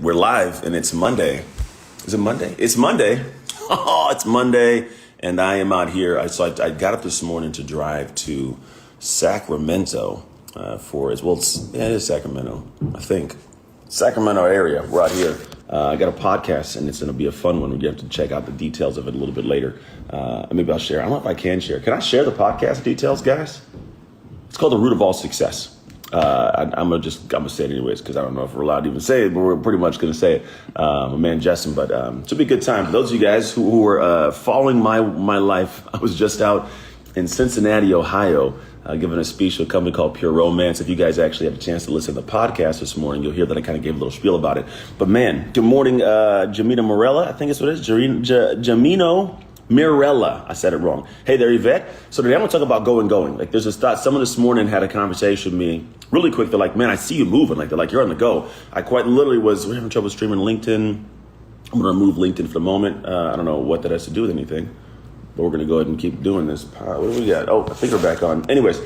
We're live and it's Monday. Is it Monday? It's Monday. Oh, it's Monday. And I am out here. I got up this morning to drive to Sacramento it is Sacramento, I think. Sacramento area. We're out here. I got a podcast and it's going to be a fun one. We have to check out the details of it a little bit later. Maybe I'll share. I don't know if I can share. Can I share the podcast details, guys? It's called The Root of All Success. I'm gonna say it anyways because I don't know if we're allowed to even say it, but we're pretty much gonna say it. My man Justin, but it'll be a good time for those of you guys who are following my life. I was just out in Cincinnati, Ohio, giving a speech to a company called Pure Romance. If you guys actually have a chance to listen to the podcast this morning, you'll hear that I kind of gave a little spiel about it. But man, good morning, Jamina Morella. I think it's what it is. Jamino Mirella. I said it wrong. Hey there, Yvette. So today I'm gonna talk about going. Like there's this thought, someone this morning had a conversation with me really quick. They're like, man, I see you moving. Like they're like, you're on the go. I quite literally we're having trouble streaming LinkedIn. I'm gonna remove LinkedIn for the moment. I don't know what that has to do with anything, but we're gonna go ahead and keep doing this. What do we got? Oh, I think we're back on. Anyways,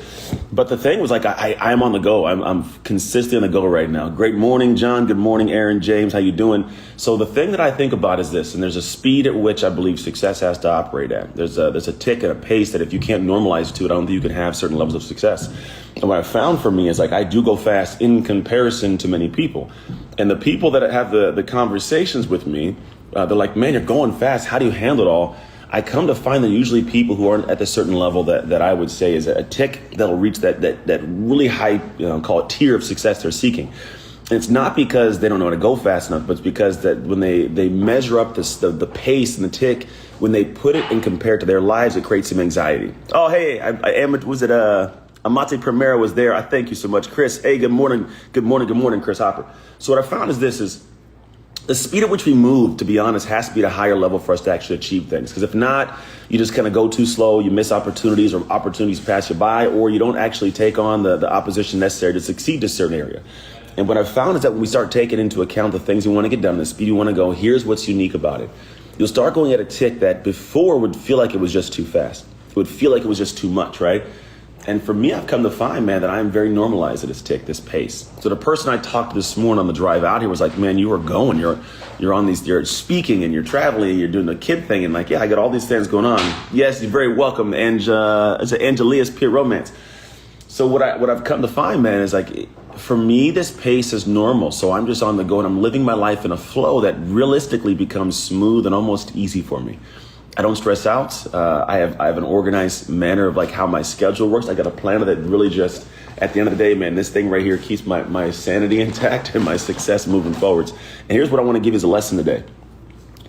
but the thing was like, I'm on the go. I'm consistently on the go right now. Great morning, John. Good morning, Aaron, James. How you doing? So the thing that I think about is this, and there's a speed at which I believe success has to operate at. There's a tick and a pace that if you can't normalize to it, I don't think you can have certain levels of success. And what I found for me is like, I do go fast in comparison to many people. And the people that have the conversations with me, they're like, man, you're going fast. How do you handle it all? I come to find that usually people who aren't at the certain level that I would say is a tick that'll reach that really high, call it tier of success they're seeking. And it's not because they don't know how to go fast enough, but it's because that when they measure up the pace and the tick, when they put it and compare it to their lives, it creates some anxiety. Oh, hey, Amate Primera was there. I thank you so much, Chris. Hey, good morning, Chris Hopper. So what I found is the speed at which we move, to be honest, has to be at a higher level for us to actually achieve things. Because if not, you just kind of go too slow, you miss opportunities or opportunities pass you by, or you don't actually take on the opposition necessary to succeed in a certain area. And what I've found is that when we start taking into account the things we want to get done, the speed you want to go, here's what's unique about it. You'll start going at a tick that before would feel like it was just too fast. It would feel like it was just too much, right? And for me, I've come to find, man, that I'm very normalized at this tick, this pace. So the person I talked to this morning on the drive out here was like, man, you are going, you're on these, you're speaking and you're traveling and you're doing the kid thing. And like, yeah, I got all these things going on. Yes, you're very welcome. Angelia's Pure Romance. So what I've come to find, man, is like, for me, this pace is normal. So I'm just on the go and I'm living my life in a flow that realistically becomes smooth and almost easy for me. I don't stress out. I have an organized manner of like how my schedule works. I got a planner that really just, at the end of the day, man, this thing right here keeps my sanity intact and my success moving forwards. And here's what I want to give you as a lesson today.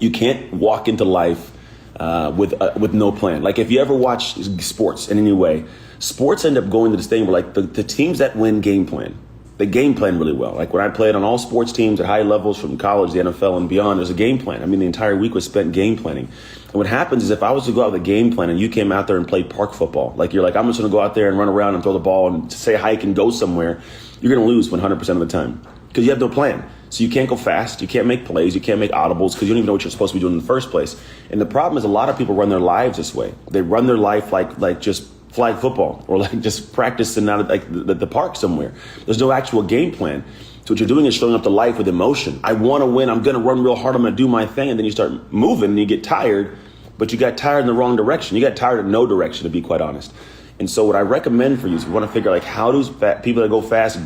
You can't walk into life with no plan. Like if you ever watch sports in any way, sports end up going to this thing where like the teams that win game plan. They game plan really well. Like when I played on all sports teams at high levels from college, the NFL and beyond, there's a game plan. I mean, the entire week was spent game planning. And what happens is if I was to go out with a game plan and you came out there and played park football, like you're like, I'm just going to go out there and run around and throw the ball and say hike and go somewhere, you're going to lose 100% of the time because you have no plan. So you can't go fast. You can't make plays. You can't make audibles because you don't even know what you're supposed to be doing in the first place. And the problem is a lot of people run their lives this way. They run their life like just flag football or like just practicing out at like the park somewhere. There's no actual game plan. So what you're doing is showing up to life with emotion. I want to win. I'm going to run real hard. I'm going to do my thing. And then you start moving and you get tired, but you got tired in the wrong direction. You got tired in no direction, to be quite honest. And so what I recommend for you is we want to figure out like how do people that go fast?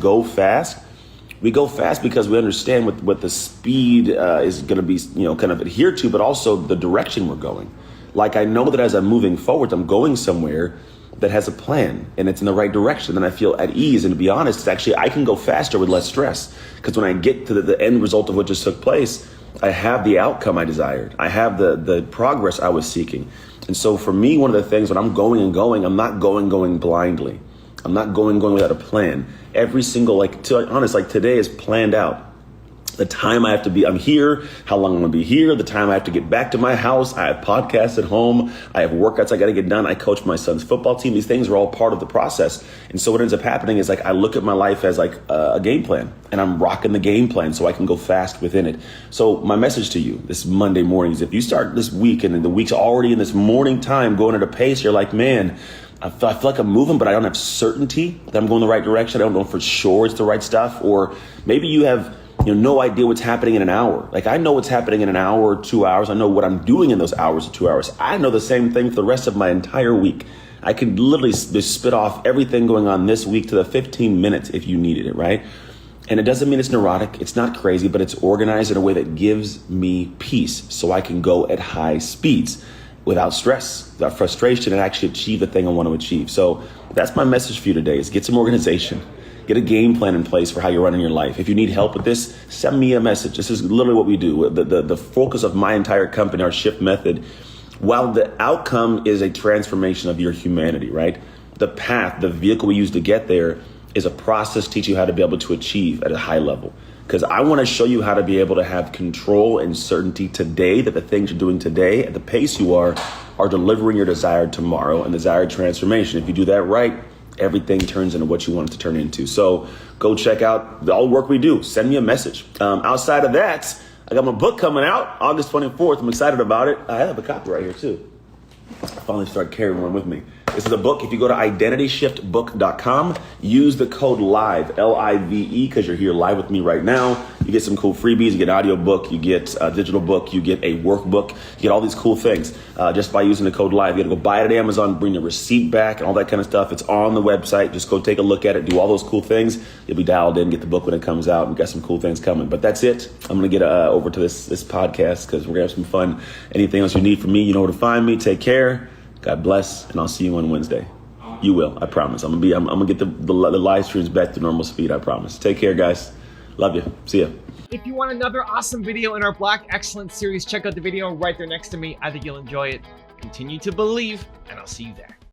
We go fast because we understand what the speed is going to be, kind of adhered to, but also the direction we're going. Like I know that as I'm moving forward, I'm going somewhere that has a plan and it's in the right direction, then I feel at ease. And to be honest, it's actually, I can go faster with less stress because when I get to the end result of what just took place, I have the outcome I desired. I have the progress I was seeking. And so for me, one of the things when I'm going, I'm not going blindly. I'm not going without a plan. Every single, like today is planned out. The time I have to be, I'm here, how long I'm going to be here, the time I have to get back to my house. I have podcasts at home. I have workouts I got to get done. I coach my son's football team. These things are all part of the process. And so what ends up happening is like I look at my life as like a game plan and I'm rocking the game plan so I can go fast within it. So my message to you this Monday morning is if you start this week and the week's already in this morning time going at a pace, you're like, man, I feel like I'm moving, but I don't have certainty that I'm going the right direction. I don't know for sure it's the right stuff. Or maybe you have no idea what's happening in an hour. Like I know what's happening in an hour or 2 hours. I know what I'm doing in those hours or 2 hours. I know the same thing for the rest of my entire week. I could literally just spit off everything going on this week to the 15 minutes if you needed it, right? And it doesn't mean it's neurotic. It's not crazy, but it's organized in a way that gives me peace so I can go at high speeds without stress, without frustration, and actually achieve the thing I want to achieve. So that's my message for you today is get some organization. Get a game plan in place for how you're running your life. If you need help with this, send me a message. This is literally what we do. The focus of my entire company, our Shift Method, while the outcome is a transformation of your humanity, right? The path, the vehicle we use to get there is a process to teach you how to be able to achieve at a high level. Because I want to show you how to be able to have control and certainty today that the things you're doing today at the pace you are delivering your desired tomorrow and desired transformation. If you do that right, everything turns into what you want it to turn into. So go check out all the work we do. Send me a message. Outside of that, I got my book coming out August 24th. I'm excited about it. I have a copy right here too. I finally started carrying one with me. This is a book. If you go to identityshiftbook.com, use the code LIVE, L-I-V-E, because you're here live with me right now. You get some cool freebies. You get an audio book. You get a digital book. You get a workbook. You get all these cool things just by using the code LIVE. You got to go buy it at Amazon, bring your receipt back, and all that kind of stuff. It's on the website. Just go take a look at it. Do all those cool things. You'll be dialed in. Get the book when it comes out. We've got some cool things coming. But that's it. I'm going to get over to this podcast because we're going to have some fun. Anything else you need from me, you know where to find me. Take care. God bless, and I'll see you on Wednesday. You will, I promise. I'm gonna get the live streams back to normal speed, I promise. Take care, guys. Love you. See ya. If you want another awesome video in our Black Excellence series, check out the video right there next to me. I think you'll enjoy it. Continue to believe, and I'll see you there.